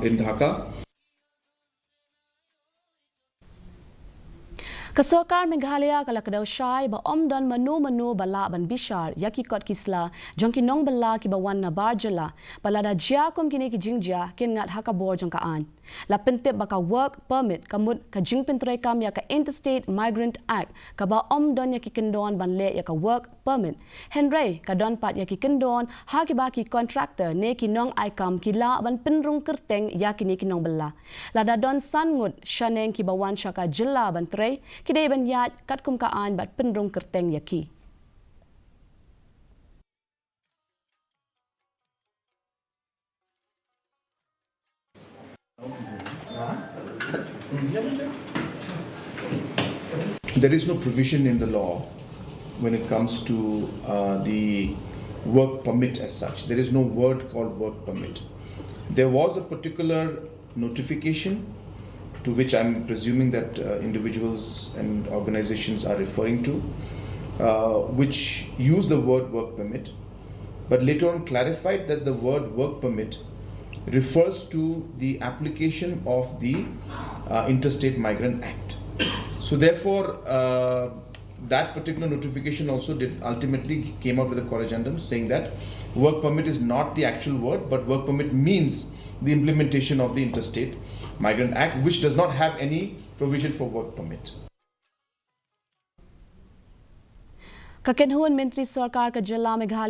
in Dhaka. Sorkar Meghalaya kalakadaw Pynshai ba omdan manu bala ban Jingbishar yaki kot kisla Jong ki Nong bala ki bawan na barjala balada jia kum kini ki jingjia kin ngat hakabor jong kaan la pentip baka work permit kamut ka jingpentray kam ya ka Interstate Migrant Act ka ba omdan yaki kendon ban le ya ka work permit Henry ka don pat yaki kendon ha ki ba ki contractor ne ki Nong ai kam ki la ban penrung kerteng yaki ni ki Nong bala lada don san ngut shaneng ki bawan shaka jilla ban tray Kidai ban yat kat kum kaan bat penrung kerteng yaki. There is no provision in the law when it comes to the work permit as such. There is no word called work permit. There was a particular notification to which I'm presuming that individuals and organizations are referring to, which use the word work permit, but later on clarified that the word work permit refers to the application of the Interstate Migrant Act. So therefore, that particular notification also ultimately came out with a corrigendum saying that work permit is not the actual word, but work permit means the implementation of the Interstate Migrant Act, which does not have any provision for work permit. Kakenhuan Menteri Sorkar ka Jilla Meghalaya